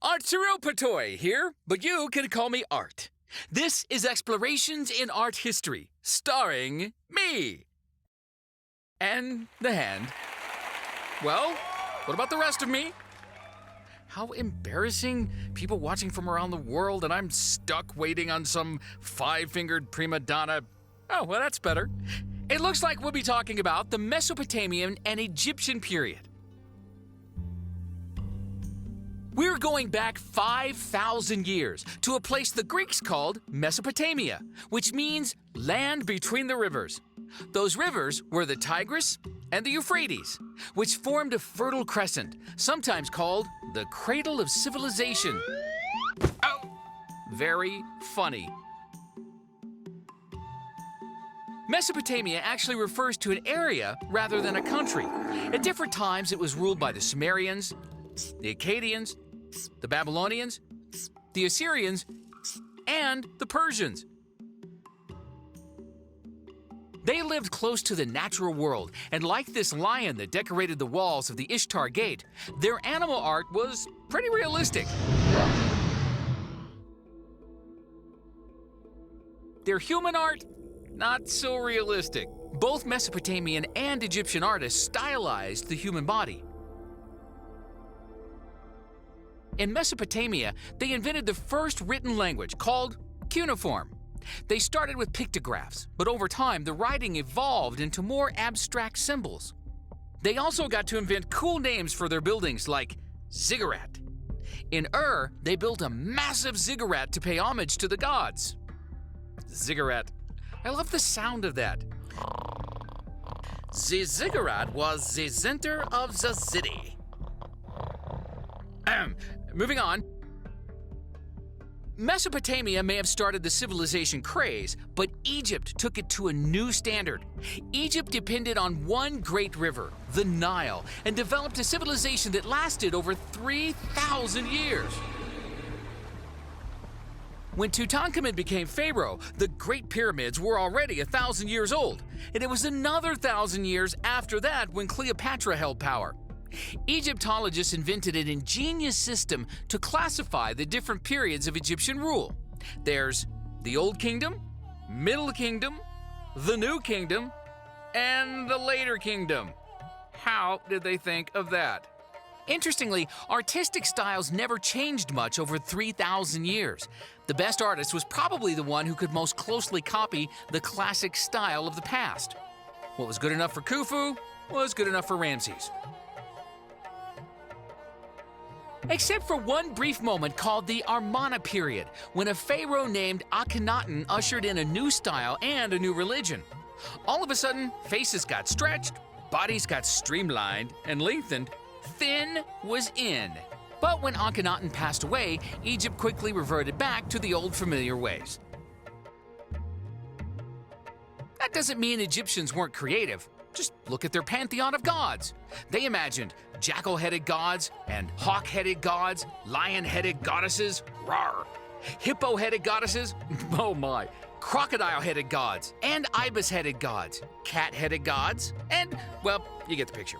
Arturopatoi here, but you can call me Art. This is Explorations in Art History, starring me. And the hand. Well, what about the rest of me? How embarrassing. People watching from around the world and I'm stuck waiting on some five-fingered prima donna. Oh, well, that's better. It looks like we'll be talking about the Mesopotamian and Egyptian period. We're going back 5,000 years to a place the Greeks called Mesopotamia, which means land between the rivers. Those rivers were the Tigris and the Euphrates, which formed a fertile crescent, sometimes called the cradle of civilization. Oh, very funny. Mesopotamia actually refers to an area rather than a country. At different times, it was ruled by the Sumerians, the Akkadians, the Babylonians, the Assyrians, and the Persians. They lived close to the natural world, and like this lion that decorated the walls of the Ishtar Gate, their animal art was pretty realistic. Their human art, not so realistic. Both Mesopotamian and Egyptian artists stylized the human body. In Mesopotamia, they invented the first written language called cuneiform. They started with pictographs, but over time the writing evolved into more abstract symbols. They also got to invent cool names for their buildings like ziggurat. In Ur, they built a massive ziggurat to pay homage to the gods. Ziggurat. I love the sound of that. The ziggurat was the center of the city. Moving on. Mesopotamia may have started the civilization craze, but Egypt took it to a new standard. Egypt depended on one great river, the Nile, and developed a civilization that lasted over 3,000 years. When Tutankhamun became pharaoh, the Great Pyramids were already 1,000 years old, and it was another 1,000 years after that when Cleopatra held power. Egyptologists invented an ingenious system to classify the different periods of Egyptian rule. There's the Old Kingdom, Middle Kingdom, the New Kingdom, and the Later Kingdom. How did they think of that? Interestingly, artistic styles never changed much over 3,000 years. The best artist was probably the one who could most closely copy the classic style of the past. What was good enough for Khufu was good enough for Ramses. Except for one brief moment called the Amarna period, when a pharaoh named Akhenaten ushered in a new style and a new religion. All of a sudden, faces got stretched, bodies got streamlined and lengthened, thin was in. But when Akhenaten passed away, Egypt quickly reverted back to the old familiar ways. That doesn't mean Egyptians weren't creative. Just look at their pantheon of gods. They imagined jackal-headed gods and hawk-headed gods, lion-headed goddesses, rawr, hippo-headed goddesses, oh my, crocodile-headed gods, and ibis-headed gods, cat-headed gods, and, well, you get the picture.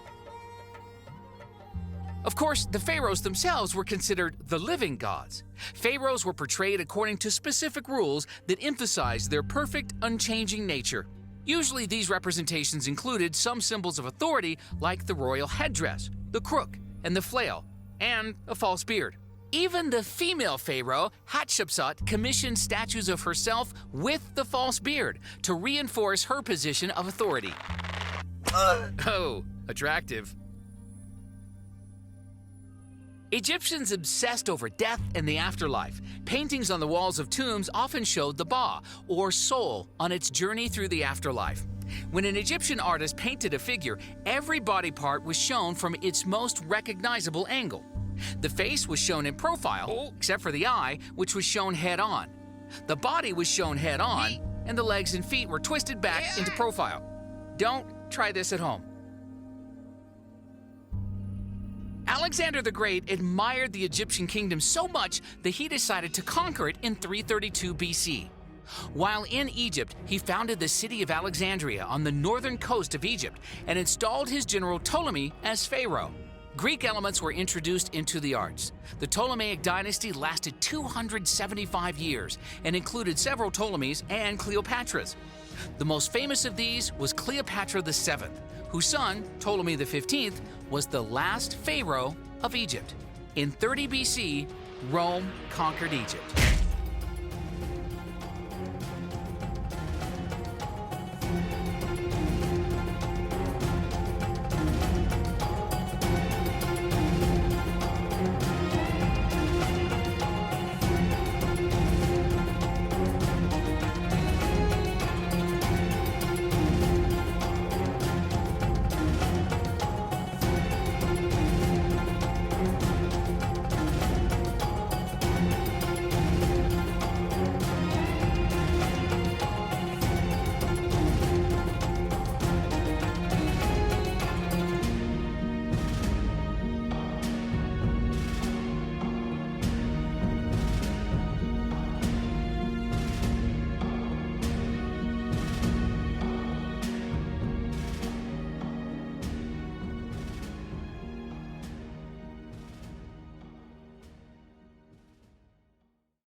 Of course, the pharaohs themselves were considered the living gods. Pharaohs were portrayed according to specific rules that emphasized their perfect, unchanging nature. Usually these representations included some symbols of authority like the royal headdress, the crook, and the flail, and a false beard. Even the female pharaoh, Hatshepsut, commissioned statues of herself with the false beard to reinforce her position of authority. Oh, attractive. Egyptians obsessed over death and the afterlife. Paintings on the walls of tombs often showed the Ba, or soul, on its journey through the afterlife. When an Egyptian artist painted a figure, every body part was shown from its most recognizable angle. The face was shown in profile, except for the eye, which was shown head-on. The body was shown head-on, and the legs and feet were twisted back into profile. Don't try this at home. Alexander the Great admired the Egyptian kingdom so much that he decided to conquer it in 332 BC. While in Egypt, he founded the city of Alexandria on the northern coast of Egypt and installed his general Ptolemy as pharaoh. Greek elements were introduced into the arts. The Ptolemaic dynasty lasted 275 years and included several Ptolemies and Cleopatras. The most famous of these was Cleopatra VII, whose son, Ptolemy XV, was the last pharaoh of Egypt. In 30 BC, Rome conquered Egypt.